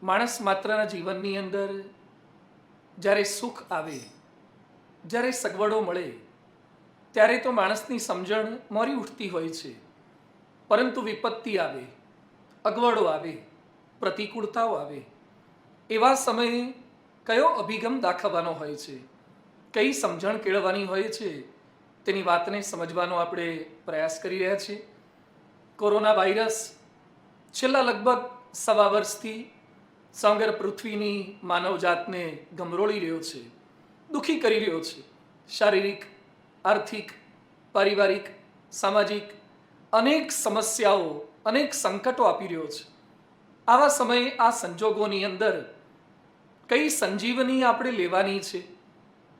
માણસ માત્રના જીવનની અંદર જ્યારે સુખ આવે, જ્યારે સગવડો મળે, ત્યારે તો માણસની સમજણ મોરી ઉઠતી હોય છે. પરંતુ વિપત્તિ આવે, અગવડો આવે, પ્રતિકૂળતાઓ આવે, એવા સમયે કયો અભિગમ દાખવવાનો હોય છે, કઈ સમજણ કેળવવાની હોય છે, તેની વાતને સમજવાનો આપણે પ્રયાસ કરી રહ્યા છીએ. કોરોના વાયરસ છેલ્લા લગભગ સવા વર્ષથી સમગ્ર પૃથ્વીની માનવજાતને ગમરોળી રહ્યો છે, દુઃખી કરી રહ્યો છે. શારીરિક, આર્થિક, પારિવારિક, સામાજિક અનેક સમસ્યાઓ, અનેક સંકટો આપી રહ્યો છે. આવા સમયે આ સંજોગોની અંદર કઈ સંજીવની આપણે લેવાની છે,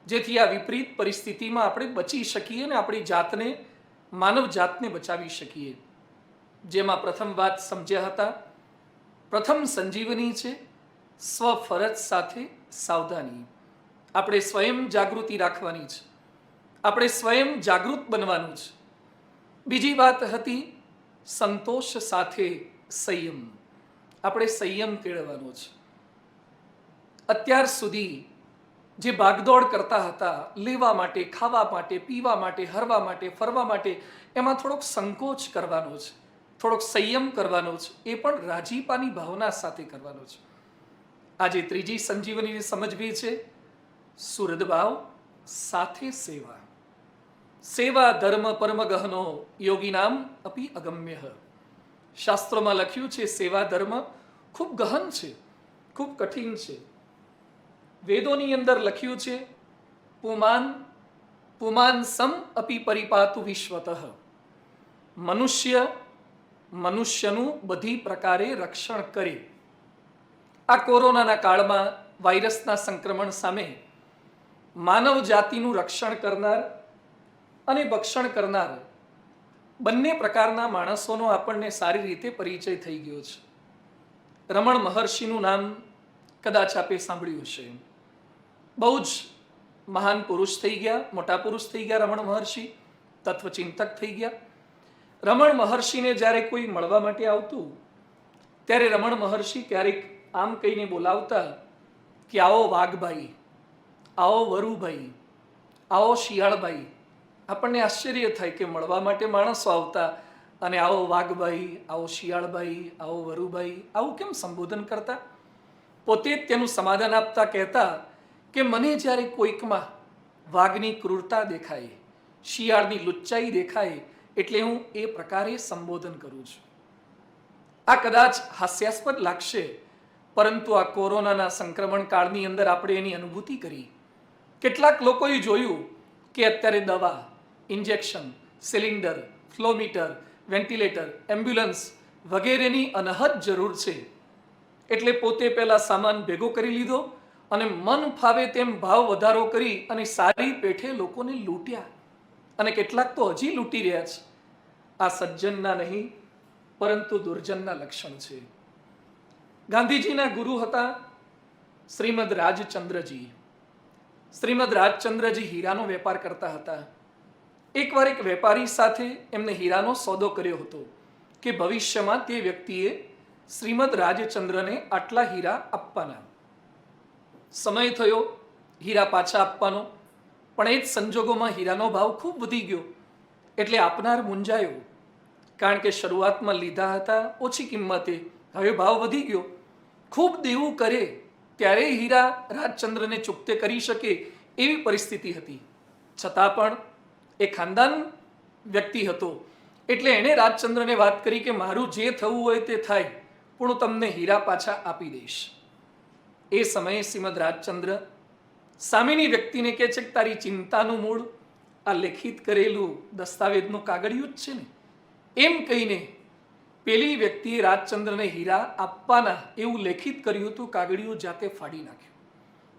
જેથી આ વિપરીત પરિસ્થિતિમાં આપણે બચી શકીએ અને આપણી જાતને, માનવ જાતને બચાવી શકીએ. જેમાં પ્રથમ વાત સમજ્યા હતા, પ્રથમ સંજીવની છે સ્વફરજ સાથે સાવધાની. આપણે સ્વયં જાગૃતિ રાખવાની છે, આપણે સ્વયં જાગૃત બનવાનું છે. બીજી વાત હતી સંતોષ સાથે સંયમ. આપણે સંયમ કેળવવાનો છે. અત્યાર સુધી જે ભાગદોડ કરતા હતા, લેવા માટે, ખાવા માટે, પીવા માટે, હરવા માટે, ફરવા માટે, એમાં થોડોક સંકોચ કરવાનો છે, થોડોક સંયમ કરવાનો છે. એ પણ રાજીપાની ભાવના સાથે કરવાનો છે. આજે ત્રીજી સંજીવનીને સમજવી છે સુહૃદભાવ સાથે સેવા. સેવા ધર્મ પરમ ગહનો યોગીનામ અપી અગમ્ય. શાસ્ત્રોમાં લખ્યું છે સેવા ધર્મ ખૂબ ગહન છે, ખૂબ કઠિન છે. વેદોની અંદર લખ્યું છે પુમાન પુમાન સમ અપી પરિપાતુ વિશ્વતઃ. મનુષ્ય મનુષ્યનું બધી પ્રકારે રક્ષણ કરે. આ કોરોનાના કાળમાં વાયરસના સંક્રમણ સામે માનવ જાતિનું રક્ષણ કરનાર અને ભક્ષણ કરનાર બંને પ્રકારના માણસોનો આપણને સારી રીતે પરિચય થઈ ગયો છે. રમણ મહર્ષિનું નામ કદાચ આપે સાંભળ્યું હશે. બહુ જ મહાન પુરુષ થઈ ગયા, મોટા પુરુષ થઈ ગયા રમણ મહર્ષિ, તત્વચિંતક થઈ ગયા. રમણ મહર્ષિને જ્યારે કોઈ મળવા માટે આવતું, ત્યારે રમણ મહર્ષિ ક્યારેક આમ કહીને બોલાવતા કે આવો વાઘભાઈ, આવો વરુભાઈ, આવો શિયાળભાઈ. આપણને આશ્ચર્ય થાય કે મળવા માટે માણસો આવતા અને આવો વાઘભાઈ, આવો શિયાળભાઈ, આવો વરુભાઈ, આવું કેમ સંબોધન કરતા? પોતે જ તેનું સમાધાન આપતા કહેતા કે મને જ્યારે કોઈકમાં વાઘની ક્રૂરતા દેખાય, શિયાળની લુચ્ચાઈ દેખાય, એટલે હું એ પ્રકારે સંબોધન કરું છું. આ કદાચ હાસ્યાસ્પદ લાગશે, પરંતુ આ કોરોનાના સંક્રમણ કાળની અંદર આપણે એની અનુભૂતિ કરી. કેટલાક લોકોએ જોયું કે અત્યારે દવા, ઇન્જેક્શન, સિલિન્ડર, ફ્લોમીટર, વેન્ટિલેટર, એમ્બ્યુલન્સ વગેરેની અનહદ જરૂર છે. એટલે પોતે પહેલા સામાન ભેગો કરી લીધો અને મન ફાવે તેમ ભાવ વધારો કરી અને સારી પેઠે લોકોને લૂંટ્યા. અને કેટલાક તો હજી લૂંટી રહ્યા છે. આ સજ્જનના નહીં પરંતુ દુર્જનના લક્ષણ છે. ગાંધીજીના ગુરુ હતા શ્રીમદ રાજચંદ્રજી. શ્રીમદ રાજચંદ્રજી હીરાનો વેપાર કરતા હતા. એકવાર એક વેપારી સાથે એમને હીરાનો સોદો કર્યો હતો કે ભવિષ્યમાં તે વ્યક્તિએ શ્રીમદ રાજચંદ્રને આટલા હીરા આપવાના. સમય થયો હીરા પાછા આપવાનો, પણ એ જ સંજોગોમાં હીરાનો ભાવ ખૂબ વધી ગયો. એટલે આપનાર મૂંઝાયો, કારણ કે શરૂઆતમાં લીધા હતા ઓછી કિંમતે, હવે ભાવ વધી ગયો. ખૂબ દેવું કરે ત્યારે હીરા રાજચંદ્રને ચૂકતે કરી શકે એવી પરિસ્થિતિ હતી. છતાં પણ એ ખાનદાન વ્યક્તિ હતો, એટલે એણે રાજચંદ્રને વાત કરી કે મારું જે થવું હોય તે થાય, પણ હું તમને હીરા પાછા આપી દઈશ. એ સમયે શ્રીમદ રાજચંદ્ર સામેની વ્યક્તિને કહે છે કે તારી ચિંતાનું મૂળ આ લેખિત કરેલું દસ્તાવેજનું કાગળિયું જ છે ને. એમ કહીને પેલી વ્યક્તિએ રાજચંદ્રને હીરા આપવાના એવું લેખિત કર્યું હતું, કાગળિયું જાતે ફાડી નાખ્યું.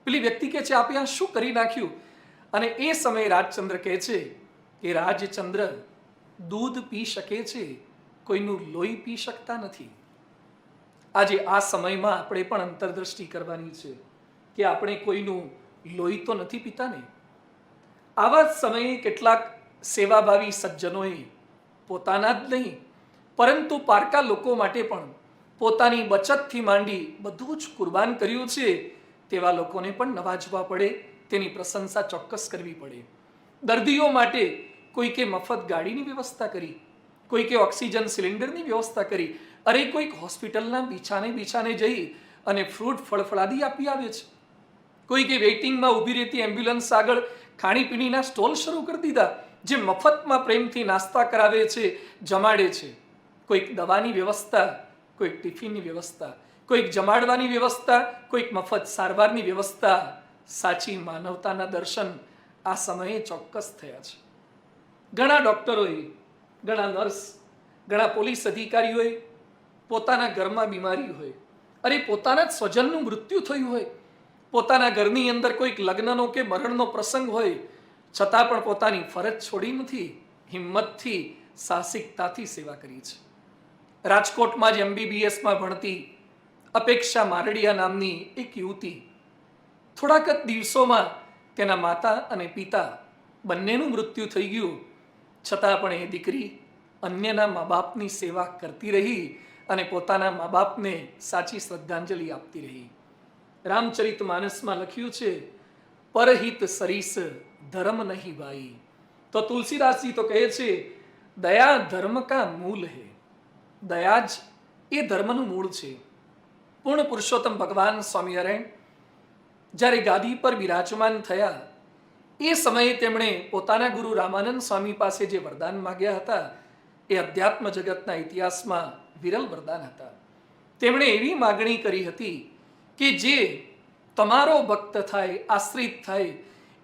પેલી વ્યક્તિ કહે છે આપે આ શું કરી નાખ્યું? અને એ સમયે રાજચંદ્ર કહે છે કે રાજચંદ્ર દૂધ પી શકે છે, કોઈનું લોહી પી શકતા નથી. આજે આ સમયમાં આપણે પણ અંતરદ્રષ્ટિ કરવાની છે કે આપણે કોઈનું લોહી તો નથી પીતા ને. આવા જ સમયે કેટલાક સેવાભાવી સજ્જનોએ પોતાના જ નહીં પરંતુ પારકા લોકો માટે પણ પોતાની બચતથી માંડી બધું જ કુરબાન કર્યું છે, તેવા લોકોને પણ નવાજવા પડે, તેની પ્રશંસા ચોક્કસ કરવી પડે. દર્દીઓ માટે કોઈકે મફત ગાડીની વ્યવસ્થા કરી, કોઈકે ઓક્સિજન સિલિન્ડરની વ્યવસ્થા કરી. અરે કોઈક હોસ્પિટલના બિછાને જઈ અને ફ્રૂટ ફળફળાદી આપી આવે છે. કોઈકે વેઇટિંગમાં ઊભી રહેતી એમ્બ્યુલન્સ આગળ ખાણીપીણીના સ્ટોલ શરૂ કરી દીધા, જે મફતમાં પ્રેમથી નાસ્તા કરાવે છે, જમાડે છે. કોઈક દવાની વ્યવસ્થા, કોઈક ટિફિનની વ્યવસ્થા, કોઈક જમાડવાની વ્યવસ્થા, કોઈક મફત સારવારની વ્યવસ્થા. સાચી માનવતાના દર્શન આ સમયે ચોક્કસ થયા છે. ઘણા ડૉક્ટરોએ, ઘણા નર્સ, ઘણા પોલીસ અધિકારીઓએ પોતાના ઘરમાં બીમારી હોય, અરે પોતાના જ સ્વજનનું મૃત્યુ થયું હોય, પોતાના ઘરની અંદર કોઈક લગ્નનો કે મરણનો પ્રસંગ હોય, છતાં પણ પોતાની ફરજ છોડી નથી, હિંમતથી, સાહસિકતાથી સેવા કરી છે. રાજકોટમાં જ MBBSમાં ભણતી અપેક્ષા મારડિયા નામની એક યુવતી, થોડાક જ દિવસોમાં તેના માતા અને પિતા બંનેનું મૃત્યુ થઈ ગયું, છતાં પણ એ દીકરી અન્યના મા બાપની સેવા કરતી રહી અને પોતાના મા બાપને સાચી શ્રદ્ધાંજલિ આપતી રહી. રામચરિત માનસમાં લખ્યું છે, પરહિત સરીસ ધર્મ નહીં ભાઈ. તો તુલસીદાસજી તો કહે છે, દયા ધર્મ કા મૂલ હૈ. દયા જ એ ધર્મનું મૂળ છે. પૂર્ણ પુરુષોત્તમ ભગવાન સ્વામિનારાયણ જ્યારે ગાદી પર બિરાજમાન થયા, એ સમયે તેમણે પોતાના ગુરુ રામાનંદ સ્વામી પાસે જે વરદાન માગ્યા હતા, એ અધ્યાત્મ જગતના ઇતિહાસમાં વિરલ વરદાન હતા. તેમણે એવી માગણી કરી હતી કે જે તમારો ભક્ત થાય, આશ્રિત થાય,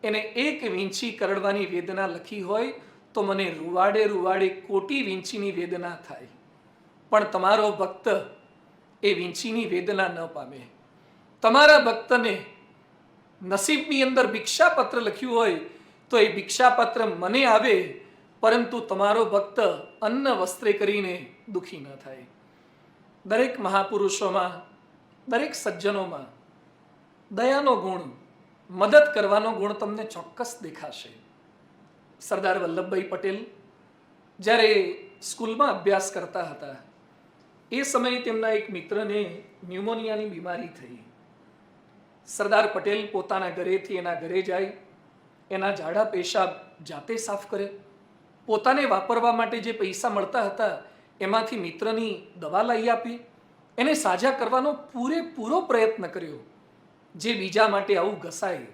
એને એક વીંછી કરડવાની વેદના લખી હોય તો મને રૂવાડે રૂવાડે કોટી વીંછીની વેદના થાય, પણ તમારો ભક્ત એ વીંછીની વેદના ન પામે. તમારા ભક્તને નસીબની અંદર ભિક્ષાપત્ર લખ્યું હોય તો એ ભિક્ષાપત્ર મને આવે, પરંતુ તમારો ભક્ત અન્ન વસ્ત્રે કરીને દુઃખી ન થાય. દરેક મહાપુરુષોમાં, દરેક સજ્જનોમાં દયાનો ગુણ, મદદ કરવાનો ગુણ તમને ચોક્કસ દેખાશે. સરદાર વલ્લભભાઈ પટેલ જ્યારે સ્કૂલમાં અભ્યાસ કરતા હતા, એ સમયે તેમના એક મિત્રને ન્યુમોનિયાની બીમારી થઈ. સરદાર પટેલ પોતાના ઘરેથી એના ઘરે જાય, એના ઝાડા પેશાબ જાતે સાફ કરે, પોતાને વાપરવા માટે જે પૈસા મળતા હતા એમાંથી મિત્રની દવા લાવી આપી, એને સાજા કરવાનો પૂરેપૂરો પ્રયત્ન કર્યો. જે બીજા માટે આવું ઘસાય,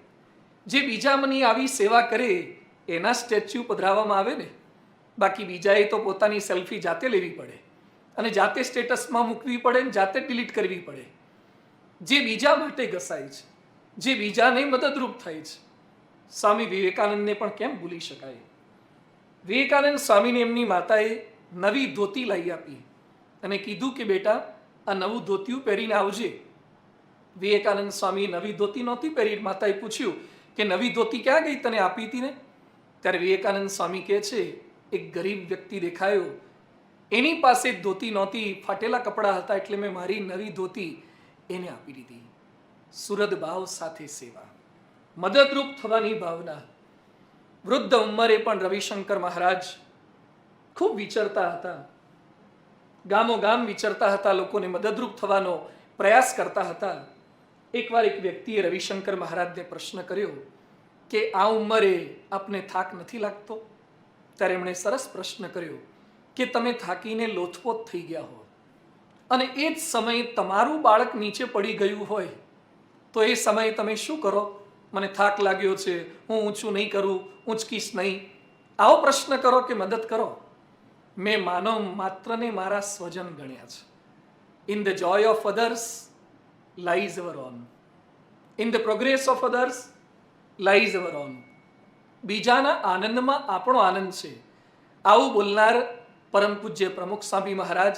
જે બીજાની આવી સેવા કરે, એના સ્ટેચ્યુ પધરાવવામાં આવે ને. બાકી બીજાએ તો પોતાની સેલ્ફી જાતે લેવી પડે અને જાતે સ્ટેટસમાં મૂકવી પડે ને જાતે ડિલીટ કરવી પડે. જે બીજા માટે ઘસાય છે, જે બીજાને મદદરૂપ થાય છે. સ્વામી વિવેકાનંદને પણ કેમ ભૂલી શકાય. વિવેકાનંદ સ્વામીને એમની માતાએ નવી ધોતી લાવી આપી અને કીધું કે બેટા, આ નવું ધોતિયું પહેરીને આવજે. વિવેકાનંદ સ્વામી નવી ધોતી નહોતી પહેરી. માતાએ પૂછ્યું કે નવી ધોતી ક્યાં ગઈ, તને આપી હતી ને? ત્યારે વિવેકાનંદ સ્વામી કહે છે, એક ગરીબ વ્યક્તિ દેખાયો, એની પાસે ધોતી નહોતી, ફાટેલા કપડાં હતા, એટલે મેં મારી નવી ધોતી એને આપી દીધી. સુરદ ભાવ સાથે સેવા, મદદરૂપ થવાની ભાવના. વૃદ્ધ ઉંમરે પણ રવિશંકર મહારાજ ખૂબ વિચરતા હતા, ગામો ગામ વિચરતા હતા, લોકોને મદદરૂપ થવાનો પ્રયાસ કરતા હતા. એકવાર એક વ્યક્તિએ રવિશંકર મહારાજને પ્રશ્ન કર્યો કે આ ઉંમરે આપને થાક નથી લાગતો? ત્યારે એમણે સરસ પ્રશ્ન કર્યો કે તમે થાકીને લોથપોથ થઈ ગયા હો અને એ જ સમયે તમારું બાળક નીચે પડી ગયું હોય, તો એ સમયે તમે શું કરો? મને થાક લાગ્યો છે, હું ઊંચું નહીં કરું, ઊંચકીશ નહીં, આવો પ્રશ્ન કરો કે મદદ કરો? મેં માનવ માત્રને મારા સ્વજન ગણ્યા છે. In the Joy of others lies hour on, in the progress of others lies hour on. બીજાના આનંદમાં આપણો આનંદ છે. આવું બોલનાર પરમ પૂજ્ય પ્રમુખ સ્વામી મહારાજ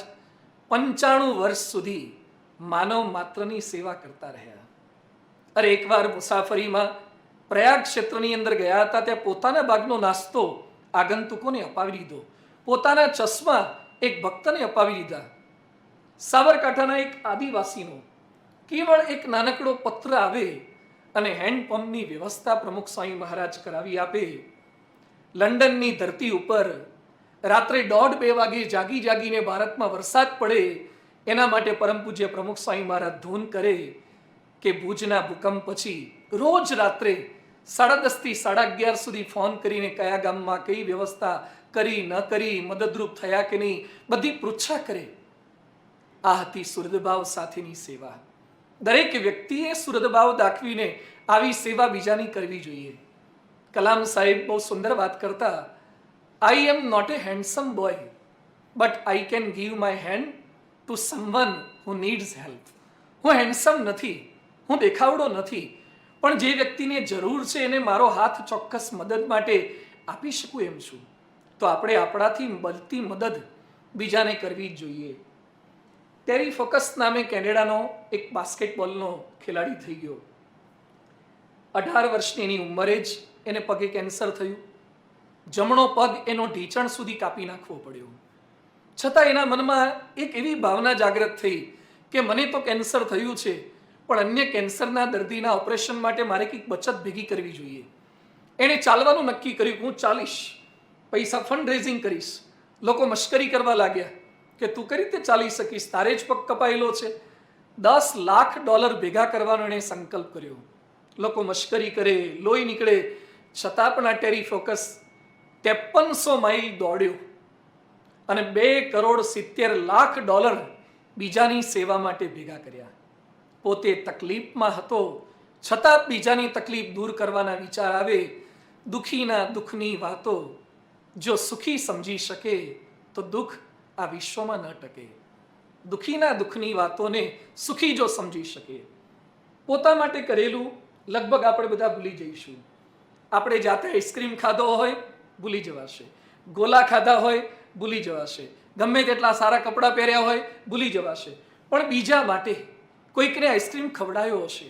95 વર્ષ સુધી માનવ માત્રની સેવા કરતા રહ્યા. અરે એકવાર મુસાફરીમાં પ્રયાગ ક્ષેત્રની અંદર ગયા હતા, ત્યાં પોતાના બાગનો નાસ્તો આગંતુકોને અપાવી દીધો, પોતાના ચશ્મા એક ભક્તને અપાવી દીધા. સાબરકાંઠાના એક આદિવાસીનો કેવળ એક નાનકડો પત્ર આવે અને હેન્ડપંપની વ્યવસ્થા પ્રમુખ સ્વામી મહારાજ કરાવી આપે. લંડનની ધરતી ઉપર રાત્રે 1:30-2 વાગે જાગીને ભારતમાં વરસાદ પડે એના માટે પરમ પૂજ્ય પ્રમુખ સ્વામી મહારાજ ધૂન કરે કે ભુજના ભૂકંપ પછી રોજ રાત્રે 10:30 થી 11:30 સુધી ફોન કરીને કયા ગામમાં કઈ વ્યવસ્થા કરી ન કરી, મદદરૂપ થયા કે નહીં, બધી પૃચ્છા કરે. આ હતી સુહૃદભાવ સાથેની સેવા. દરેક વ્યક્તિએ સુહૃદભાવ દાખવીને આવી સેવા બીજાની કરવી જોઈએ. કલામ સાહેબ બહુ સુંદર વાત કરતા, I am not a handsome boy but I can give my hand to someone who needs help. હું હેન્ડસમ નથી, હું દેખાવડો નથી, પણ જે વ્યક્તિને જરૂર છે એને મારો હાથ ચોક્કસ મદદ માટે આપી શકું એમ છું. તો આપણે આપણાથી બનતી મદદ બીજાને કરવી જ જોઈએ. ટેરી ફોકસ નામે કેનેડાનો એક બાસ્કેટબોલનો ખેલાડી થઈ ગયો. 18 વર્ષની એની ઉંમરે જ એને પગે કેન્સર થયું. જમણો પગ એનો ઢીંચણ સુધી કાપી નાખવો પડ્યો. છતાં એના મનમાં એક એવી ભાવના જાગૃત થઈ કે મને તો કેન્સર થયું છે, પણ અન્ય કેન્સરના દર્દીના ઓપરેશન માટે મારે કંઈક બચત ભેગી કરવી જોઈએ. એણે ચાલવાનું નક્કી કર્યું, હું ચાલીશ, પૈસા ફંડ રેઝિંગ કરીશ. લોકો મશ્કરી કરવા લાગ્યા કે તું કઈ રીતે ચાલી શકીશ, તારે જ પગ કપાયેલો છે. $10 લાખ ભેગા કરવાનો એણે સંકલ્પ કર્યો. લોકો મશ્કરી કરે, લોહી નીકળે, છતાં પણ આ ટેરી ફોકસ 5300 માઇલ દોડ્યો અને $2.70 કરોડ બીજાની સેવા માટે ભેગા કર્યા. પોતે તકલીફમાં હતો, છતાં બીજાની તકલીફ દૂર કરવાના વિચાર આવે. દુઃખીના દુઃખની વાતો જો સુખી સમજી શકે તો દુઃખ આ વિશ્વમાં ન ટકે. દુઃખીના દુઃખની વાતોને સુખી જો સમજી શકે, પોતા માટે કરેલું લગભગ આપણે બધા ભૂલી જઈશું. આપણે જાતે આઈસ્ક્રીમ ખાધો હોય ભૂલી જવાશે, ગોલા ખાધા હોય ભૂલી જવાશે, ગમે તેટલા સારા કપડાં પહેર્યા હોય ભૂલી જવાશે. પણ બીજા માટે કોઈકને આઈસ્ક્રીમ ખવડાયો હશે,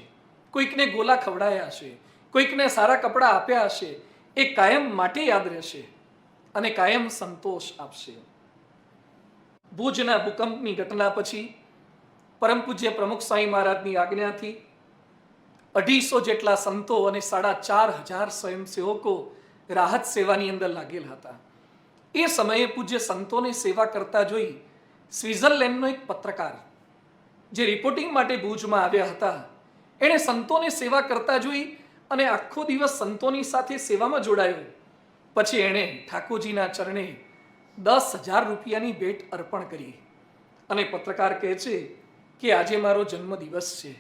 કોઈકને ગોલા ખવડાયા હશે, કોઈકને સારા કપડાં આપ્યા હશે, એ કાયમ માટે યાદ રહેશે અને કાયમ સંતોષ આપશે. ભુજના ભૂકંપની ઘટના પછી પરમ પૂજ્ય પ્રમુખ સ્વામી મહારાજની આજ્ઞાથી 250 જેટલા સંતો અને 4500 સ્વયંસેવકો રાહત સેવાની અંદર લાગેલ હતા. એ સમયે પૂજ્ય સંતોને સેવા કરતા જોઈ સ્વિટ્ઝરલેન્ડનો એક પત્રકાર જે રિપોર્ટિંગ માટે ભુજમાં આવ્યા હતા, એણે સંતોને સેવા કરતા જોઈ અને આખો દિવસ સંતોની સાથે સેવામાં જોડાયો. પછી એણે ઠાકોરજીના ચરણે 10,000 રૂપિયાની ભેટ અર્પણ કરી અને પત્રકાર કહે છે કે આજે મારો જન્મદિવસ છે.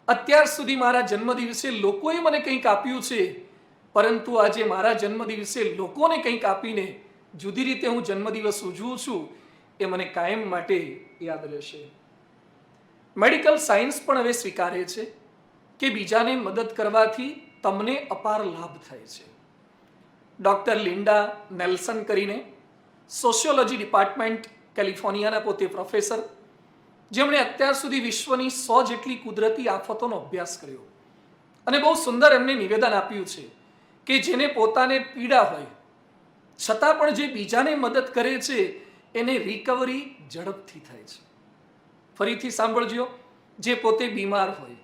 અત્યાર સુધી મારા જન્મદિવસે લોકોએ મને કંઈક આપ્યું છે, પરંતુ આજે મારા જન્મદિવસે લોકોને કંઈક આપીને જુદી રીતે હું જન્મદિવસ ઉજવું છું, એ મને કાયમ માટે યાદ રહેશે. મેડિકલ સાયન્સ પણ હવે સ્વીકારે છે કે બીજાને મદદ કરવાથી તમને અપાર લાભ થાય છે. ડૉક્ટર લિન્ડા નેલ્સન કરીને સોશિયોલોજી ડિપાર્ટમેન્ટ કેલિફોર્નિયાના પોતે પ્રોફેસર, જેમણે અત્યાર સુધી વિશ્વની 100 જેટલી કુદરતી આફતોનો અભ્યાસ કર્યો અને બહુ સુંદર એમને નિવેદન આપ્યું છે કે જેને પોતાને પીડા હોય છતાં પણ જે બીજાને મદદ કરે છે એને રિકવરી ઝડપથી થાય છે. ફરીથી સાંભળજો, જે પોતે બીમાર હોય,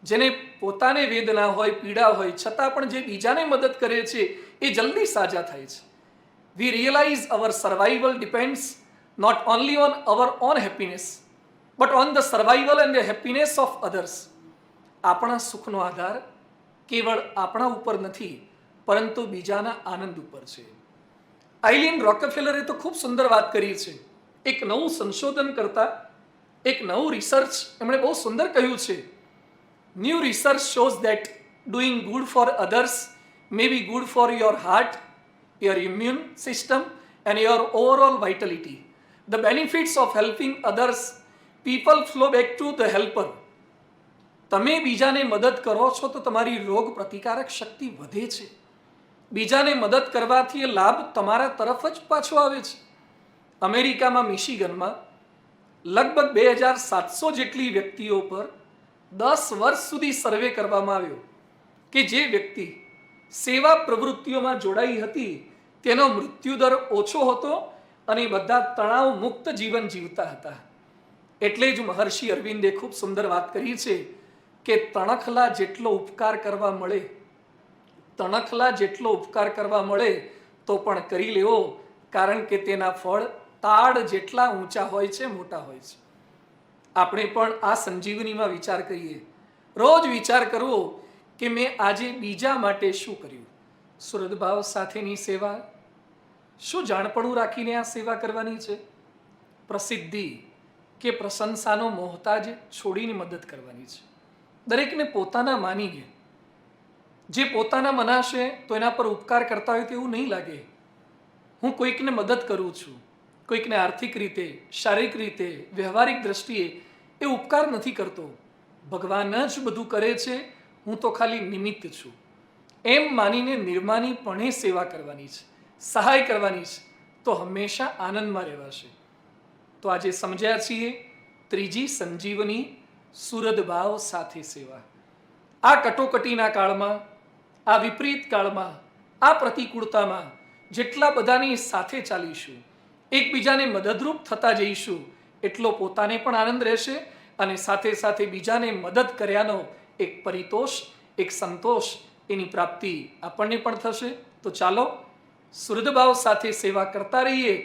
જેને પોતાને વેદના હોય, પીડા હોય, છતાં પણ જે બીજાને મદદ કરે છે એ જલ્દી સાજા થાય છે. We realise our survival depends not only on our own happiness but on the survival and the happiness of others. આપણા સુખનો આધાર કેવળ આપણા ઉપર નથી, પરંતુ બીજાના આનંદ ઉપર છે. આઇલીન રોકેફેલરે તો ખૂબ સુંદર વાત કરી છે. એક નવું સંશોધન કરતા, એક નવું રિસર્ચ એમણે બહુ સુંદર કહ્યું છે. New research shows that doing good for others may be good for your heart, your immune system and your overall vitality. The benefits of helping others people flow back to the helper. તમે બીજાને મદદ કરો છો તો તમારી રોગ પ્રતિકારક શક્તિ વધે છે. બીજાને મદદ કરવાથી એ લાભ તમારા તરફ જ પાછો આવે છે. અમેરિકામાં મિશિગનમાં લગભગ 2700 જેટલી વ્યક્તિઓ પર 10 વર્ષ સુધી સર્વે કરવામાં આવ્યો કે જે વ્યક્તિ સેવા પ્રવૃત્તિઓમાં જોડાઈ હતી તેનો મૃત્યુદર ઓછો હતો અને બધા તણાવ મુક્ત જીવન જીવતા હતા. એટલે જ મહર્ષિ અરવિંદે ખૂબ સુંદર વાત કરી છે કે તણખલા જેટલો ઉપકાર કરવા મળે, તણખલા જેટલો ઉપકાર કરવા મળે તો પણ કરી લેવો, કારણ કે તેના ફળ તાડ જેટલા ઊંચા હોય છે, મોટા હોય છે. આપણે પણ આ સંજીવનીમાં વિચાર કરીએ. રોજ વિચાર કરવો કે મેં આજે બીજા માટે શું કર્યું. સુહૃદભાવ સાથેની સેવા. શું જાણપણું રાખીને આ સેવા કરવાની છે? પ્રસિદ્ધિ કે પ્રશંસાનો મોહતાજ છોડીને મદદ કરવાની છે. દરેકને પોતાના માનીને, જે પોતાના મનાશે તો એના પર ઉપકાર કરતા હોય તેવું નહીં લાગે. હું કોઈકને મદદ કરું છું, કોઈકને આર્થિક રીતે, શારીરિક રીતે, વ્યવહારિક દ્રષ્ટિએ એ ઉપકાર નથી કરતો. ભગવાન જ બધું કરે છે, હું તો ખાલી નિમિત્ત છું. એમ માનીને નિર્માનીપણે સેવા કરવાની છે, સહાય કરવાની છે, તો હંમેશા આનંદમાં રહેવાશે. તો આજે સમજ્યા છીએ ત્રીજી સંજીવની, સુહૃદભાવ સાથે સેવા. આ કટોકટીના કાળમાં, આ વિપરીત કાળમાં, આ પ્રતિકૂળતામાં જેટલા બધાની સાથે ચાલીશું, એકબીજાને મદદરૂપ થતા જઈશું, એટલો પોતાને પણ આનંદ રહેશે અને સાથે સાથે બીજાને મદદ કર્યાનો એક પરિતોષ, એક સંતોષ, એની પ્રાપ્તિ આપણને પણ થશે. તો ચાલો સુહૃદભાવ સાથે સેવા કરતા રહીએ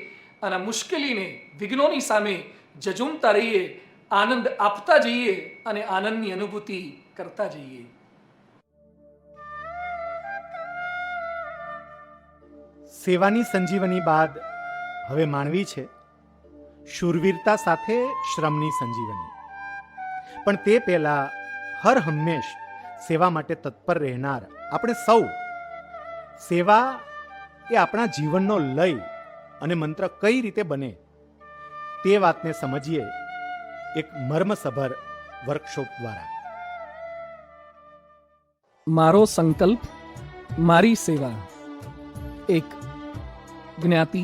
અને મુશ્કેલીને, વિઘ્નોની સામે ઝઝૂમતા રહીએ, આનંદ આપતા જઈએ અને આનંદની અનુભૂતિ કરતા જઈએ. સેવાની સંજીવની બાદ હવે માણવી છે શૂરવીરતા સાથે શ્રમની સંજીવની. પણ તે પહેલા હર હંમેશ સેવા માટે તત્પર રહેનાર આપણે સૌ, સેવા એ આપણા જીવનનો લય અને મંત્ર કઈ રીતે બને તે વાતને સમજીએ એક મર્મસભર વર્કશોપ દ્વારા. મારો સંકલ્પ, મારી સેવા. એક, જ્ઞાતિ,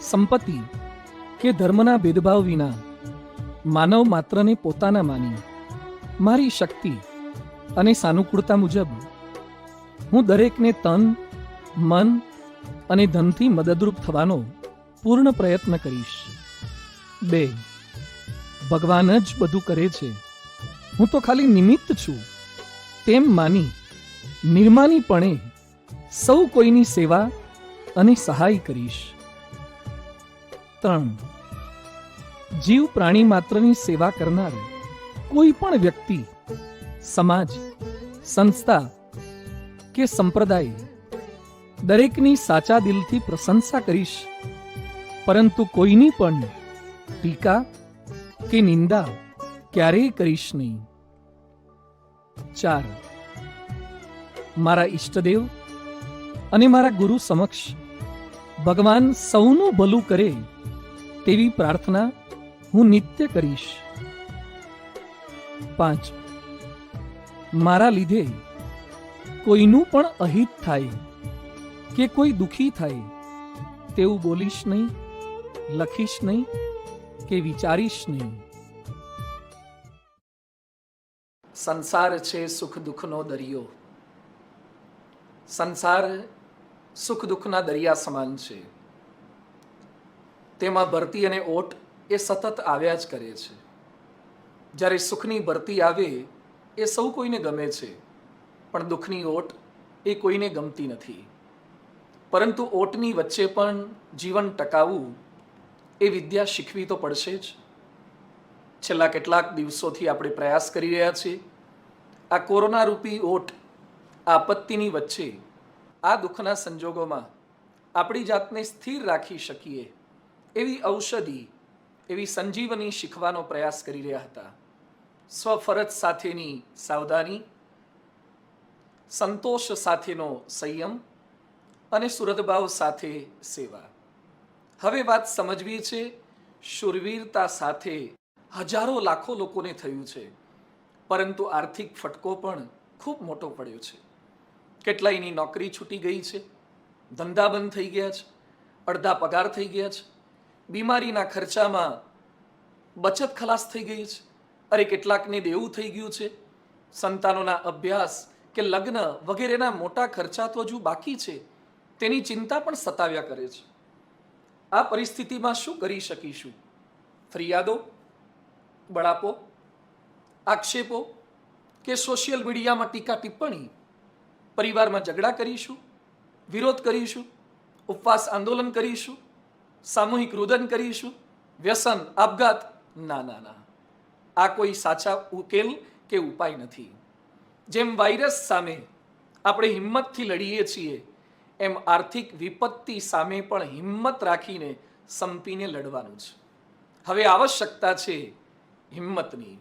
સંપત્તિ કે ધર્મના ભેદભાવ વિના માનવ માત્રને પોતાના માની મારી શક્તિ અને સાનુકૂળતા મુજબ હું દરેકને તન, મન અને ધનથી મદદરૂપ થવાનો પૂર્ણ પ્રયત્ન કરીશ. 2, ભગવાન જ બધું કરે છે, હું તો ખાલી નિમિત્ત છું, તેમ માની નિર્માનીપણે સૌ કોઈની સેવા અને સહાય કરીશ. 3, જીવ પ્રાણી માત્રની સેવા કરનાર કોઈ પણ વ્યક્તિ, સમાજ, સંસ્થા કે સંપ્રદાય દરેકની સાચા દિલથી પ્રશંસા કરીશ, પરંતુ કોઈની પણ ટીકા કે નિંદા ક્યારેય કરીશ નહીં. 4, મારા ઈષ્ટદેવ અને મારા ગુરુ સમક્ષ ભગવાન સૌનું ભલું કરે તેવી પ્રાર્થના હું નિત્ય કરીશ. 5, મારા લીધે કોઈનું પણ અહિત થાય કે કોઈ દુઃખી થાય તેવું બોલીશ નહીં, લખીશ નહીં કે વિચારીશ નહીં. સંસાર છે સુખ દુઃખનો દરિયો. સંસાર સુખ દુઃખના દરિયા સમાન છે. તેમાં ભરતી અને ઓટ એ સતત આવ્યા જ કરે છે. જ્યારે સુખની ભરતી આવે એ સૌ કોઈને ગમે છે, પણ દુઃખની ઓટ એ કોઈને ગમતી નથી. પરંતુ ઓટની વચ્ચે પણ જીવન ટકાવવું એ વિદ્યા શીખવી તો પડશે જ. છેલ્લા કેટલાક દિવસોથી આપણે પ્રયાસ કરી રહ્યા છીએ આ કોરોના રૂપી ઓટ, આપત્તિની વચ્ચે, આ દુઃખના સંજોગોમાં આપણી જાતને સ્થિર રાખી શકીએ એવી ઔષધિ, એવી સંજીવની શીખવાનો પ્રયાસ કરી રહ્યા હતા. સ્વફરજ સાથેની સાવધાની, સંતોષ સાથેનો સંયમ અને સુહૃદભાવ સાથે સેવા. હવે વાત સમજવી છે શૂરવીરતા સાથે હજારો લાખો લોકોને થયું છે, પરંતુ આર્થિક ફટકો પણ ખૂબ મોટો પડ્યો છે. કેટલાયની નોકરી છૂટી ગઈ છે, ધંધા બંધ થઈ ગયા છે, અડધા પગાર થઈ ગયા છે, બીમારીના ખર્ચામાં બચત ખલાસ થઈ ગઈ છે, અરે કેટલાકને દેવું થઈ ગયું છે, સંતાનોના અભ્યાસ કે લગ્ન વગેરેના મોટા ખર્ચા તો હજુ બાકી છે, તેની ચિંતા પણ સતાવ્યા કરે છે. આ પરિસ્થિતિમાં શું કરી શકીશું? ફરિયાદો, બળાપો, આક્ષેપો કે સોશિયલ મીડિયામાં ટીકા ટિપ્પણી? પરિવારમાં ઝઘડા કરીશું, વિરોધ કરીશું, ઉપવાસ આંદોલન કરીશું, સામૂહિક રુદન કરીશું, વ્યસન, આપઘાત? ના ના ના, આ કોઈ સાચા ઉકેલ કે ઉપાય નથી. જેમ વાયરસ સામે આપણે હિંમતથી લડીએ છીએ, એમ આર્થિક વિપત્તિ સામે પણ હિંમત રાખીને સંપીને લડવાનું છે. હવે આવશ્યકતા છે હિંમતની.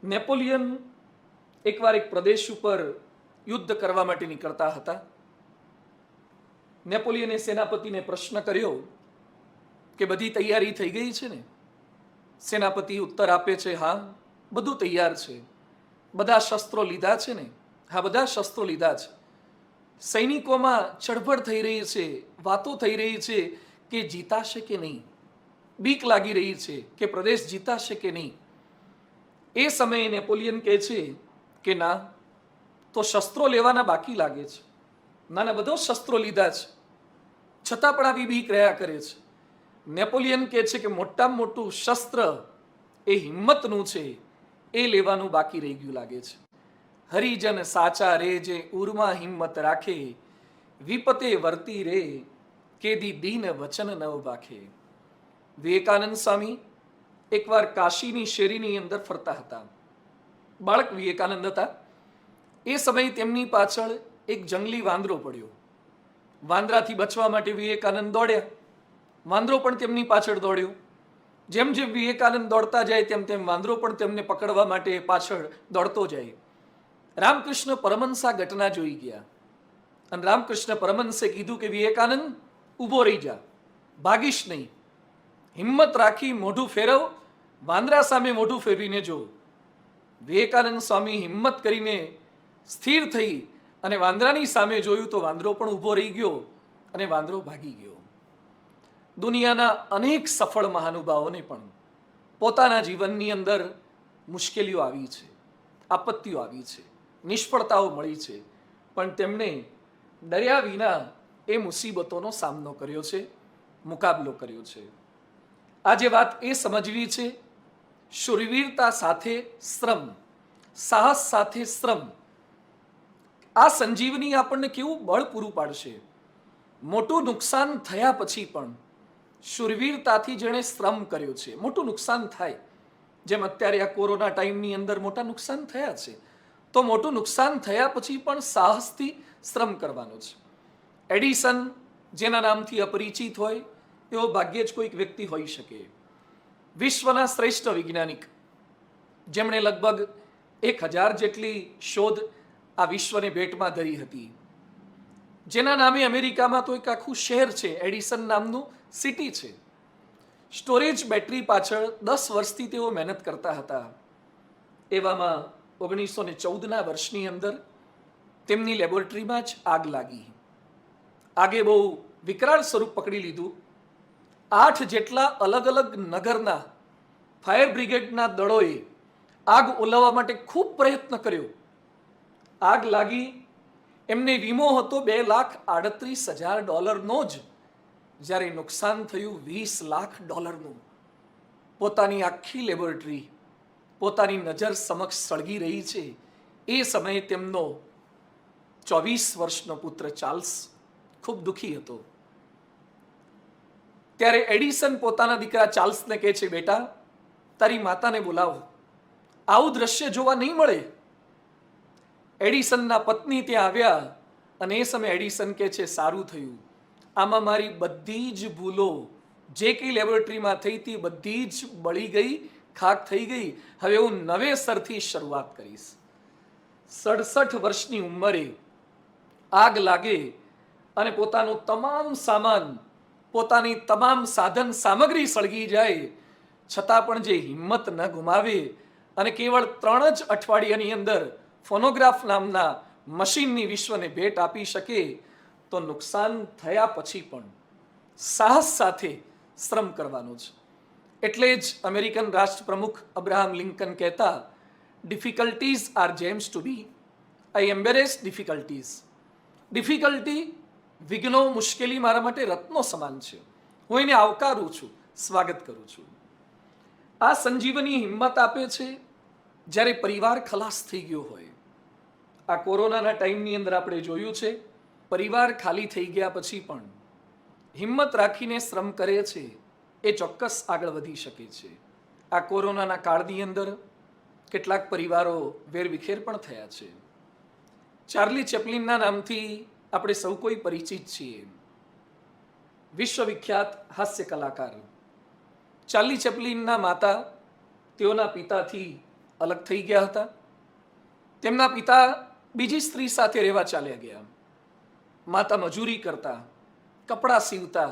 નેપોલિયન એકવાર એક પ્રદેશ ઉપર યુદ્ધ કરવા માટે નીકળતા હતા. નેપોલિયને સેનાપતિને પ્રશ્ન કર્યો કે બધી તૈયારી થઈ ગઈ છે ને? સેનાપતિ ઉત્તર આપે છે, હા, બધું તૈયાર છે. બધા શસ્ત્રો લીધા છે ને? હા, બધા શસ્ત્રો લીધા છે. સૈનિકોમાં ચળવળ થઈ રહી છે, વાતો થઈ રહી છે કે જીતાશે કે નહીં. બીક લાગી રહી છે કે પ્રદેશ જીતાશે કે નહીં. એ સમયે નેપોલિયન કહે છે કે ના, તો શસ્ત્રો લેવાના બાકી લાગે છે. ના, બધો શસ્ત્રો લીધા છે, છતાં પણ આવી બીક રહ્યા કરે છે. નેપોલિયન કહે છે કે મોટામાં મોટું શસ્ત્ર એ હિંમતનું છે, એ લેવાનું બાકી રહી ગયું લાગે છે. હરિજન સાચા રે જે ઉરમાં હિંમત રાખે, વિપતે વર્તી રે કેદી દીન વચન નવ બાખે. વિવેકાનંદ સ્વામી એકવાર કાશીની શેરીની અંદર ફરતા હતા. બાળક વિવેકાનંદ હતા. એ સમયે તેમની પાછળ એક જંગલી વાંદરો પડ્યો. વાંદરાથી બચવા માટે વિવેકાનંદ દોડ્યા. વાંદરો પણ તેમની પાછળ દોડ્યો. જેમ જેમ વિવેકાનંદ દોડતા જાય તેમ તેમ વાંદરો પણ તેમને પકડવા માટે પાછળ દોડતો જાય. રામકૃષ્ણ પરમહંસ આ ઘટના જોઈ ગયા અને રામકૃષ્ણ પરમહંસે કીધું કે વિવેકાનંદ, ઊભો રહી જા, ભાગીશ નહીં, હિંમત રાખી મોઢું ફેરવ, વાંદરા સામે મોઢું ફેરવીને જો. વિવેકાનંદ સ્વામી હિંમત કરીને સ્થિર થઈ અને વાંદરાની સામે જોયું તો વાંદરો પણ ઊભો રહી ગયો અને વાંદરો ભાગી ગયો. દુનિયાના અનેક સફળ મહાનુભાવોને પણ પોતાના જીવનની અંદર મુશ્કેલીઓ આવી છે, આપત્તિઓ આવી છે, નિષ્ફળતાઓ મળી છે, પણ તેમણે ડર્યા વિના એ મુસીબતોનો સામનો કર્યો છે, મુકાબલો કર્યો છે. આજે વાત એ સમજવી છે, શૂરવીરતા સાથે શ્રમ, સાહસ સાથે શ્રમ, આ સંજીવની આપણને કેવું બળ પૂરું પાડશે. મોટું નુકસાન થયા પછી પણ શૂરવીરતાથી જેણે શ્રમ કર્યો છે, મોટું નુકસાન થાય, જેમ અત્યારે આ કોરોના ટાઈમની અંદર મોટા નુકસાન થયા છે, તો મોટું નુકસાન થયા પછી પણ સાહસથી શ્રમ કરવાનો છે. એડિસન જેના નામથી અપરિચિત હોય એવો ભાગ્યે જ કોઈક વ્યક્તિ હોઈ શકે. વિશ્વના શ્રેષ્ઠ વૈજ્ઞાનિક જેમણે લગભગ 1000 જેટલી શોધ આ વિશ્વને ભેટમાં ધરી હતી, જેના નામે અમેરિકામાં તો એક આખું શહેર છે, એડિસન નામનું સિટી છે. સ્ટોરેજ બેટરી પાછળ 10 વર્ષથી તેઓ મહેનત કરતા હતા. એવામાં 1914ના વર્ષની અંદર તેમની લેબોરેટરીમાં જ આગ લાગી. આગે બહુ વિકરાળ સ્વરૂપ પકડી લીધું. 8 જેટલા અલગ અલગ નગરના ફાયર બ્રિગેડના દળોએ આગ ઓલવવા માટે ખૂબ પ્રયત્ન કર્યો. આગ લાગી, એમને વીમો હતો $2,38,000 જ, જ્યારે નુકસાન થયું $20 લાખ. પોતાની આખી લેબોરેટરી પોતાની નજર સમક્ષ સળગી રહી છે. એ સમયે તેમનો 24 વર્ષનો પુત્ર ચાર્લ્સ ખૂબ દુઃખી હતો. ત્યારે એડિસન પોતાના દીકરા ચાર્લ્સને કહે છે, બેટા, તારી માતાને બોલાવો, આવું દ્રશ્ય જોવા નહીં મળે. એડિસનના પત્ની ત્યાં આવ્યા અને એ સમયે એડિસન કહે છે, સારું થયું, આમાં મારી બધી જ ભૂલો જે કંઈ લેબોરેટરીમાં થઈ હતી બધી જ બળી ગઈ, ખાક થઈ ગઈ. હવે હું નવેસરથી શરૂઆત કરીશ. 67 વર્ષની ઉંમરે આગ લાગે અને પોતાનું તમામ સામાન, પોતાની તમામ સાધન સામગ્રી સળગી જાય, છતાં પણ જે હિંમત ન ગુમાવે અને કેવળ 3 જ અઠવાડિયાની અંદર ફોનોગ્રાફ નામના મશીનની વિશ્વને ભેટ આપી શકે, તો નુકસાન થયા પછી પણ સાહસ સાથે શ્રમ કરવાનો છે. એટલે જ અમેરિકન રાષ્ટ્રપ્રમુખ અબ્રાહમ લિંકન કહેતા, ડિફિકલ્ટીઝ આર જેમ્સ ટુ બી, આઈ એમ્બેરેસ ડિફિકલ્ટીઝ. ડિફિકલ્ટી, વિઘ્નો, મુશ્કેલી મારા માટે રત્નો સમાન છે. હું એને આવકારું છું, સ્વાગત કરું છું. આ સંજીવની હિંમત આપે છે જ્યારે પરિવાર ખલાસ થઈ ગયો હોય. આ કોરોનાના ટાઈમની અંદર આપણે જોયું છે, પરિવાર ખાલી થઈ ગયા પછી પણ હિંમત રાખીને શ્રમ કરે છે, એ ચોક્કસ આગળ વધી શકે છે. આ કોરોનાના કાળની અંદર કેટલાક પરિવારો વેરવિખેર પણ થયા છે. ચાર્લી ચેપ્લિનના નામથી આપણે સૌ કોઈ પરિચિત છીએ. વિશ્વવિખ્યાત હાસ્ય કલાકાર ચાર્લી ચેપ્લિનના માતા તેઓના પિતાથી અલગ થઈ ગયા હતા. તેમના પિતા બીજી સ્ત્રી સાથે રહેવા ચાલ્યા ગયા. માતા મજૂરી કરતા, કપડાં સીવતા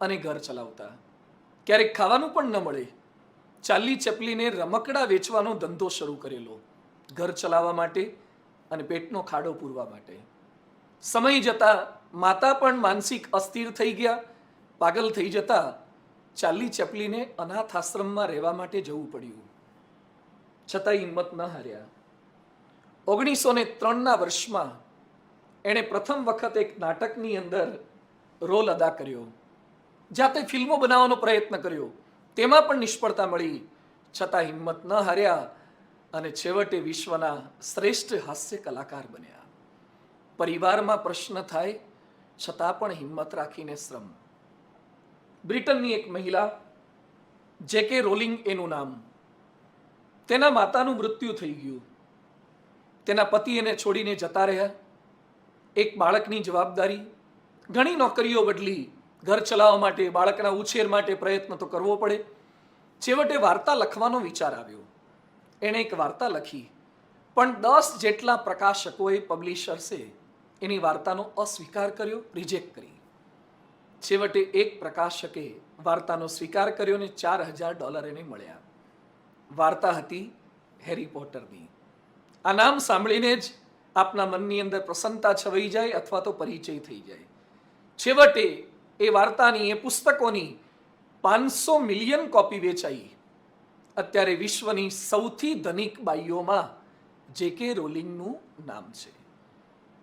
અને ઘર ચલાવતા. ક્યારેક ખાવાનું પણ ન મળે. ચાર્લી ચેપ્લિને રમકડા વેચવાનો ધંધો શરૂ કરેલો, ઘર ચલાવવા માટે અને પેટનો ખાડો પૂરવા માટે. સમય જતા માતા પણ માનસિક અસ્થિર થઈ ગયા. પાગલ થઈ જતા ચાર્લી ચેપ્લિને અનાથ આશ્રમમાં રહેવા માટે જવું પડ્યું. છતાંય હિંમત ન હાર્યા. 1903ના વર્ષમાં એણે પ્રથમ વખત એક નાટકની અંદર રોલ અદા કર્યો. જાતે ફિલ્મો બનાવવાનો પ્રયત્ન કર્યો, તેમાં પણ નિષ્ફળતા મળી. છતાં હિંમત ન હાર્યા અને છેવટે વિશ્વના શ્રેષ્ઠ હાસ્ય કલાકાર બન્યા. પરિવારમાં પ્રશ્ન થાય છતાં પણ હિંમત રાખીને શ્રમ. બ્રિટનની એક મહિલા, જેકે રોલિંગ એનું નામ, તેના માતાનું મૃત્યુ થઈ ગયું. તેના પતિ એને છોડીને જતા રહ્યા. એક બાળકની જવાબદારી, ઘણી નોકરીઓ બદલી, ઘર ચલાવવા માટે, બાળકના ઉછેર માટે પ્રયત્ન તો કરવો પડે. છેવટે વાર્તા લખવાનો વિચાર આવ્યો. એણે એક વાર્તા લખી, પણ 10 જેટલા પ્રકાશકોએ, પબ્લિશર્સે એની વાર્તાનો અસ્વીકાર કર્યો, રિજેક્ટ કરી. છેવટે એક પ્રકાશકે વાર્તાનો સ્વીકાર કર્યો ને $4000 એને મળ્યા. વાર્તા હતી હેરી પોટરની. આ નામ સાંભળીને જ આપના મનની અંદર પ્રસન્નતા છવાઈ જાય અથવા તો પરિચય થઈ જાય. છેવટે એ વાર્તાની, એ પુસ્તકોની 500 મિલિયન કોપી વેચાઈ. અત્યારે વિશ્વની સૌથી ધનિક બાઈઓમાં જેકે રોલિંગનું નામ છે.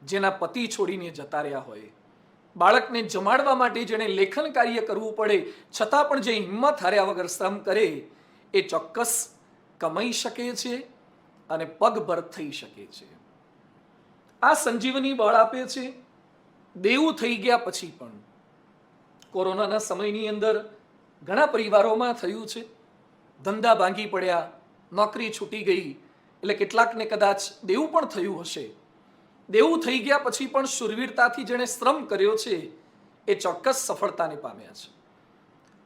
જેના પતિ છોડીને જતા રહ્યા હોય, બાળકને જમાડવા માટે જેણે લેખન કાર્ય કરવું પડે, છતાં પણ જે હિંમત હાર્યા વગર શ્રમ કરે, એ ચોક્કસ કમાઈ શકે છે અને પગભર થઈ શકે છે. આ સંજીવની બળ આપે છે. દેવું થઈ ગયા પછી પણ કોરોનાના સમયની અંદર ઘણા પરિવારોમાં થયું છે. ધંધા ભાંગી પડ્યા, નોકરી છૂટી ગઈ, એટલે કેટલાકને કદાચ દેવું પણ થયું હશે. દેવું થઈ ગયા પછી પણ શૂરવીરતાથી જેણે શ્રમ કર્યો છે એ ચોક્કસ સફળતાને પામ્યા છે.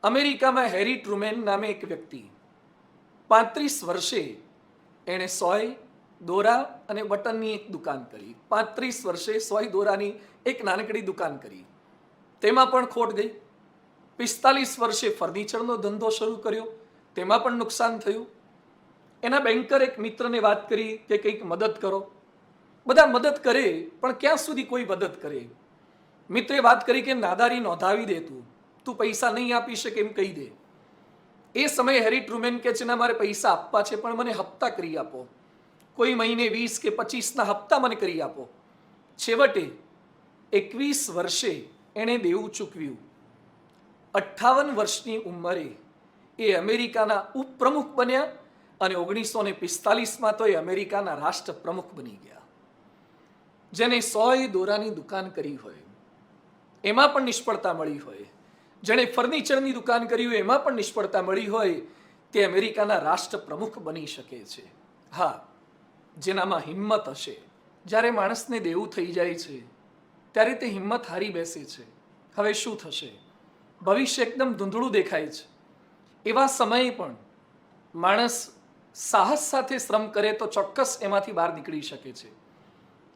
અમેરિકામાં હેરી ટ્રુમેન નામે એક વ્યક્તિ, 35 વર્ષે એણે સોય, દોરા અને બટનની એક દુકાન કરી. 35 વર્ષે સોય દોરાની એક નાનકડી દુકાન કરી, તેમાં પણ ખોટ ગઈ. 45 વર્ષે ફર્નિચરનો ધંધો શરૂ કર્યો, તેમાં પણ નુકસાન થયું. એના બેન્કર એક મિત્રને વાત કરી કે કંઈક મદદ કરો. બધા મદદ કરે, પણ ક્યાં સુધી કોઈ મદદ કરે. મિત્રે વાત કરી કે નાદારી નોંધાવી દે, તું પૈસા નહીં આપી શકે એમ કહી દે. એ સમયે હેરી ટ્રુમેન કહે છે, ના, મારે પૈસા આપવા છે, પણ મને હપ્તા કરી આપો. કોઈ મહિને 20 કે 25ના હપ્તા મને કરી આપો. છેવટે 21 વર્ષે એણે દેવું ચૂકવ્યું. 58 વર્ષની ઉંમરે એ અમેરિકાના ઉપપ્રમુખ બન્યા અને 1945માં તો એ અમેરિકાના રાષ્ટ્ર પ્રમુખ બની ગયા. જેને સોય દોરાની દુકાન કરી હોય એમાં પણ નિષ્ફળતા મળી હોય, જેણે ફર્નિચરની દુકાન કરી હોય એમાં પણ નિષ્ફળતા મળી હોય, તે અમેરિકાના રાષ્ટ્ર પ્રમુખ બની શકે છે. હા, જેનામાં હિંમત હશે. જ્યારે માણસને દેવું થઈ જાય છે ત્યારે તે હિંમત હારી બેસે છે. હવે શું થશે? ભવિષ્ય એકદમ ધૂંધળું દેખાય છે. એવા સમયે પણ માણસ સાહસ સાથે શ્રમ કરે તો ચોક્કસ એમાંથી બહાર નીકળી શકે છે.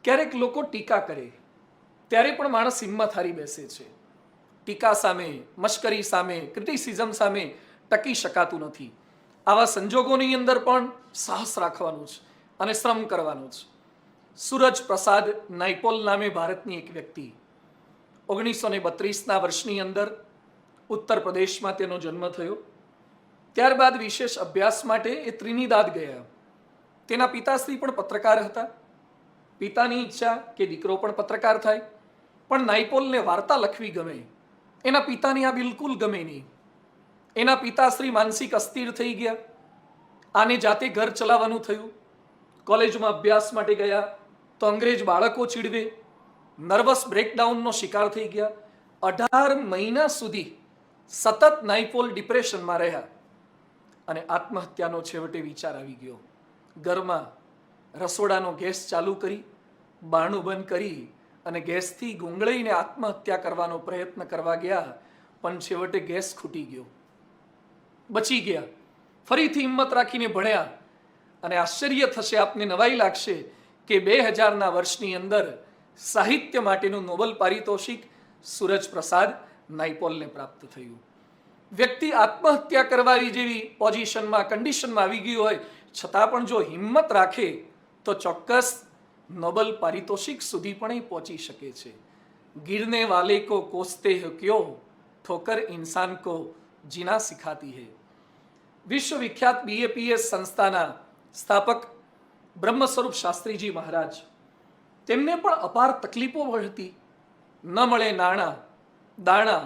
ક્યારેક લોકો ટીકા કરે ત્યારે પણ માણસ હિંમત હારી બેસે છે. ટીકા સામે, મશ્કરી સામે, ક્રિટિસિઝમ સામે ટકી શકાતું નથી. આવા સંજોગોની અંદર પણ સાહસ રાખવાનું છે અને શ્રમ કરવાનું છે. સૂરજ પ્રસાદ નાયપોલ નામે ભારતની એક વ્યક્તિ, 1932ના વર્ષની અંદર ઉત્તર પ્રદેશમાં તેનો જન્મ થયો. ત્યારબાદ વિશેષ અભ્યાસ માટે એ ત્રિનિદાદ ગયા. તેના પિતાશ્રી પણ પત્રકાર હતા. પિતાની ઈચ્છા કે દીકરો પણ પત્રકાર થાય, પણ નાયપોલને વાર્તા લખવી ગમે. એના પિતાને આ બિલકુલ ગમે નહીં. એના પિતાશ્રી માનસિક અસ્થિર થઈ ગયા. આને જાતે ઘર ચલાવવાનું થયું. કોલેજમાં અભ્યાસ માટે ગયા તો અંગ્રેજ બાળકો ચીડવે, નર્વસ બ્રેકડાઉનનો શિકાર થઈ ગયા. 18 મહિના સુધી સતત નાયપોલ ડિપ્રેશનમાં રહ્યા. અને આત્મહત્યાનો છેવટે વિચાર આવી ગયો. ઘરમાં રસોડાનો ગેસ ચાલુ કરી, બારણું બંધ કરી અને ગેસથી ગુંગળીને આત્મહત્યા કરવાનો પ્રયત્ન કરવા ગયા, પણ છેવટે ગેસ ખૂટી ગયો. બચી ગયા. ફરીથી હિંમત રાખીને ભણ્યા અને આશ્ચર્ય થશે, આપને નવાઈ લાગશે કે 2000ના વર્ષની અંદર સાહિત્ય માટેનું નોબેલ પારિતોષિક સૂરજ પ્રસાદ નાયપોલને પ્રાપ્ત થયું. વ્યક્તિ આત્મહત્યા કરવાની જેવી પોઝિશનમાં, કન્ડિશનમાં આવી ગયું હોય છતાં પણ જો હિંમત રાખે તો ચોક્કસ નોબેલ પારિતોષિક સુધી પણ એ પહોંચી શકે છે. गिरने वाले को कोसते हो क्यों, ठोकर इंसान को जीना सिखाती है. વિશ્વવિખ્યાત BAPS સંસ્થાના સ્થાપક બ્રહ્મ સ્વરૂપ શાસ્ત્રીજી મહારાજ, તેમને પણ અપાર તકલીફો હતી. ન મળે નાણાં, દાણા,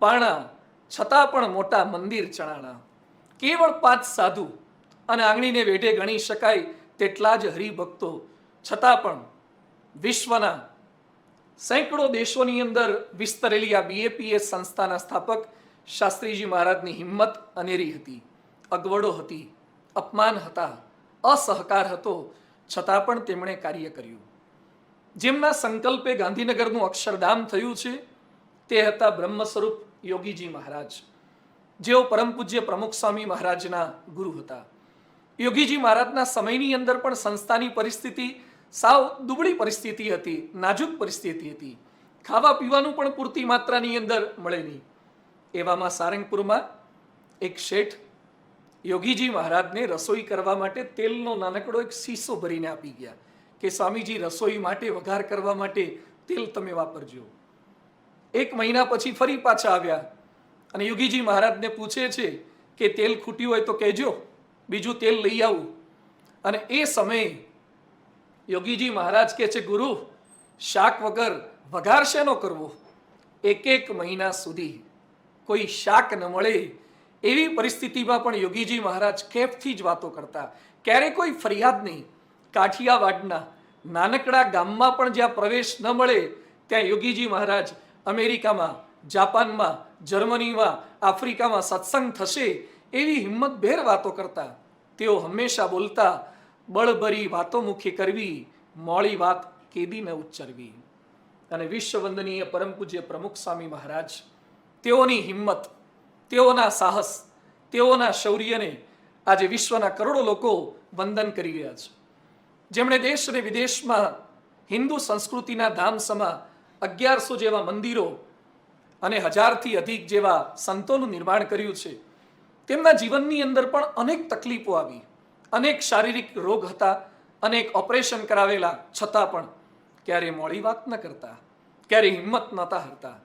પાણા, છતાં પણ મોટા મંદિર ચણાણા. કેવળ 5 સાધુ અને આંગળીને વેઢે ગણી શકાય તેટલા જ હરિભક્તો, છતાં પણ વિશ્વના સેંકડો દેશોની અંદર વિસ્તરેલી આ BAPS સંસ્થાના સ્થાપક શાસ્ત્રીજી મહારાજની હિંમત અનેરી હતી. અગવડો હતી, અપમાન હતા, અસહકાર હતો, છતાં પણ તેમણે કાર્ય કર્યું. જેમના સંકલ્પે ગાંધીનગરનું અક્ષરધામ થયું છે તે હતા બ્રહ્મ સ્વરૂપ યોગીજી મહારાજ, જેઓ પરમ પૂજ્ય પ્રમુખ સ્વામી મહારાજના ગુરુ હતા. યોગીજી મહારાજના સમયની અંદર પણ સંસ્થાની પરિસ્થિતિ સાવ દુબળી પરિસ્થિતિ હતી, નાજુક પરિસ્થિતિ હતી. ખાવા પીવાનું પણ પૂરતી માત્રાની અંદર મળે નહીં. એવામાં સારંગપુરમાં એક શેઠ યોગીજી મહારાજને રસોઈ કરવા માટે તેલનો નાનકડો એક શીશો ભરીને આપી ગયા કે સ્વામીજી રસોઈ માટે, વઘાર કરવા માટે તેલ તમે વાપરજો. 1 મહિના પછી ફરી પાછા આવ્યા અને યોગીજી મહારાજને પૂછે છે કે તેલ ખૂટ્યું હોય તો કહેજો, બીજું તેલ લઈ આવું. અને એ સમયે યોગીજી મહારાજ કહે છે, ગુરુ, શાક વગર વઘાર શેનો કરવો? 1 મહિના સુધી કોઈ શાક ન મળે એવી પરિસ્થિતિમાં પણ યોગીજી મહારાજ કેફથી જ વાતો કરતા. ક્યારે કોઈ ફરિયાદ નહીં. કાઠિયાવાડના નાનકડા ગામમાં પણ જ્યાં પ્રવેશ ન મળે ત્યાં યોગીજી મહારાજ અમેરિકામાં, જાપાનમાં, જર્મનીમાં, આફ્રિકામાં સત્સંગ થશે એવી હિંમતભેર વાતો કરતા. તેઓ હંમેશા બોલતા, બળભરી વાતો મુખે કરવી, મોળી વાત કેદી ન ઉચ્ચરવી. અને વિશ્વવંદનીય પરમ પૂજ્ય પ્રમુખ સ્વામી મહારાજ, તેઓની હિંમત, તેઓના સાહસ, તેઓના શૌર્યને આજે વિશ્વના કરોડો લોકો વંદન કરી રહ્યા છે. જેમણે દેશ અને વિદેશમાં હિન્દુ સંસ્કૃતિના ધામસમા 1100 જેવા મંદિરો અને 1000થી અધિક જેવા સંતોનું નિર્માણ કર્યું છે. તેમના જીવનની અંદર પણ અનેક તકલીફો આવી, અનેક શારીરિક રોગ હતા, અનેક ઓપરેશન કરાવેલા, છતાં પણ ક્યારે મોડી વાત ન કરતા, ક્યારે હિંમત નહોતા હારતા.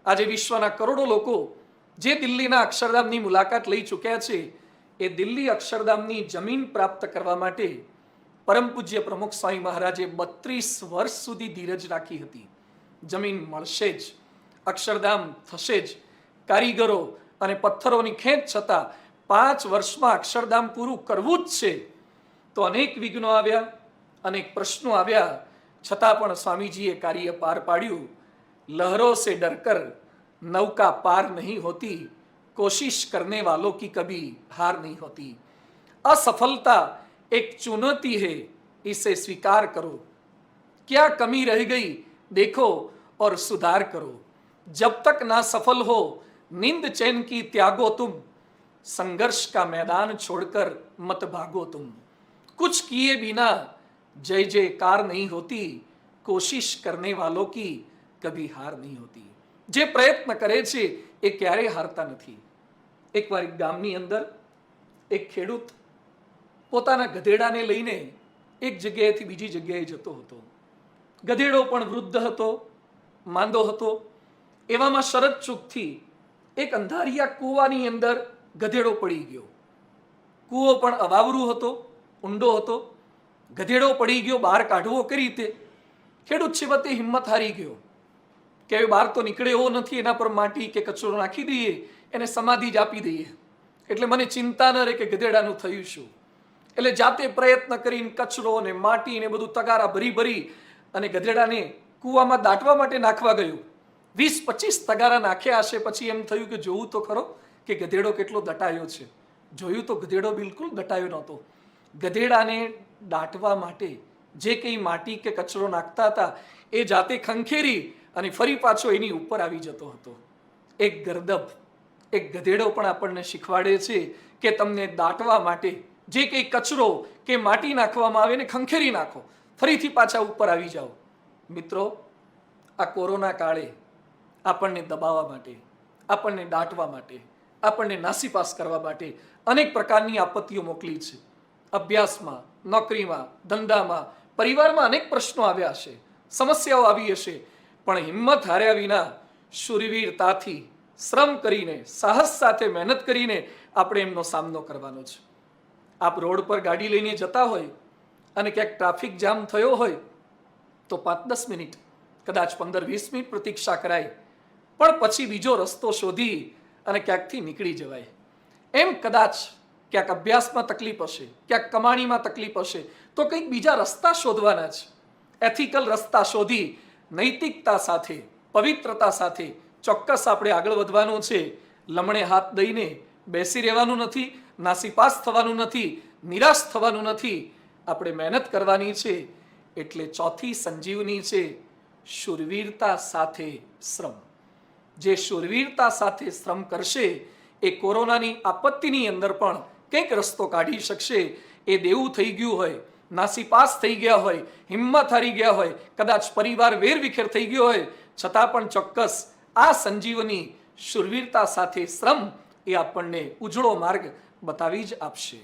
આજે વિશ્વના કરોડો લોકો જે દિલ્હીના અક્ષરધામની મુલાકાત લઈ ચૂક્યા છે, એ દિલ્હી અક્ષરધામની જમીન પ્રાપ્ત કરવા માટે પરમ પૂજ્ય પ્રમુખ સ્વામી મહારાજે 32 વર્ષ સુધી ધીરજ રાખી હતી. જમીન મળશે જ, અક્ષરધામ થશે જ. કારીગરો અને પથ્થરોની ખેંચ છતાં 5 વર્ષમાં અક્ષરધામ પૂરું કરવું જ છે. તો અનેક વિઘ્નો આવ્યા, અનેક પ્રશ્નો આવ્યા, છતાં પણ સ્વામીજીએ કાર્ય પાર પાડ્યું. લહેરો સે ડરકર નૌકા પાર નહીં હોતી, કોશિશ કરને વાલો કી કભી હાર નહીં હોતી. असफलता एक चुनौती है, इसे स्वीकार करो. क्या कमी रह गई देखो और सुधार करो. जब तक ना सफल हो नींद चैन की त्यागो तुम, संघर्ष का मैदान छोड़कर मत भागो तुम. कुछ किए बिना जय जयकार नहीं होती, कोशिश करने वालों की कभी हार नहीं होती. જે પ્રયત્ન કરે છે એ ક્યારેય હારતા નથી. એકવાર એક ગામની અંદર એક ખેડૂત પોતાના ગધેડાને લઈને એક જગ્યાએથી બીજી જગ્યાએ જતો હતો. ગધેડો પણ વૃદ્ધ હતો, માંદો હતો. એવામાં શરત ચૂકથી એક અંધારિયા કૂવાની અંદર ગધેડો પડી ગયો. કૂવો પણ અવાવરું હતો, ઊંડો હતો. ગધેડો પડી ગયો, બહાર કાઢવો કઈ રીતે? ખેડૂત છેવટે હિંમત હારી ગયો કે બહાર તો નીકળે એવો નથી, એના પર માટી કે કચરો નાખી દઈએ, એને સમાધિ જ આપી દઈએ, એટલે મને ચિંતા ન રહે કે ગધેડાનું થયું શું. એટલે જાતે પ્રયત્ન કરીને કચરો ને માટી ને બધું તગારા ભરી ભરી અને ગધેડાને કૂવામાં દાટવા માટે નાખવા ગયું. 20-25 તગારા નાખ્યા હશે. પછી એમ થયું કે જોવું તો ખરો કે ગધેડો કેટલો દટાયો છે. જોયું તો ગધેડો બિલકુલ દટાયો નહોતો. ગધેડાને દાટવા માટે જે કંઈ માટી કે કચરો નાખતા હતા એ જાતે ખંખેરી અને ફરી પાછો એની ઉપર આવી જતો હતો. એક ગર્દભ, એક ગધેડો પણ આપણને શીખવાડે છે કે તમને દાટવા માટે જે કંઈ કચરો કે માટી નાખવામાં આવે એને ખંખેરી નાખો, ફરીથી પાછા ઉપર આવી જાઓ. મિત્રો, આ કોરોના કાળે આપણને દબાવવા માટે, આપણને દાટવા માટે, આપણને નાસીપાસ કરવા માટે અનેક પ્રકારની આપત્તિઓ મોકલી છે. અભ્યાસમાં, નોકરીમાં, ધંધામાં, પરિવારમાં અનેક પ્રશ્નો આવ્યા હશે, સમસ્યાઓ આવી હશે, પણ હિંમત હાર્યા વિના શૂરવીરતાથી શ્રમ કરીને, સાહસ સાથે મહેનત કરીને આપણે એમનો સામનો કરવાનો છે. આપ રોડ પર ગાડી લઈને જતા હોય અને ક્યાંક ટ્રાફિક જામ થયો હોય તો 5-10 મિનિટ, કદાચ 15-20 મિનિટ પ્રતીક્ષા કરાય, પણ પછી બીજો રસ્તો શોધી અને ક્યાંકથી નીકળી જવાય. એમ કદાચ ક્યાંક અભ્યાસમાં તકલીફ હશે, ક્યાંક કમાણીમાં તકલીફ હશે, તો કંઈક બીજા રસ્તા શોધવાના છે. એથિકલ રસ્તા શોધી નૈતિકતા સાથે, પવિત્રતા સાથે ચોક્કસ આપણે આગળ વધવાનું છે. લમણે હાથ દઈને બેસી રહેવાનું નથી, નાસીપાસ થવાનું નથી, નિરાશ થવાનું નથી. આપણે મહેનત કરવાની છે. એટલે ચોથી સંજીવની છે શૂરવીરતા સાથે શ્રમ. જે શૂરવીરતા સાથે શ્રમ કરશે એ કોરોનાની આપત્તિની અંદર પણ કંઈક રસ્તો કાઢી શકશે. એ દેવું થઈ ગયું હોય, નાસીપાસ થઈ ગયા હોય, હિંમત હારી ગયા હોય, કદાચ પરિવાર વેરવિખેર થઈ ગયો હોય, છતાં પણ ચોક્કસ આ સંજીવની શૂરવીરતા સાથે શ્રમ એ આપણને ઉજળો માર્ગ બતાવી જ આપશે.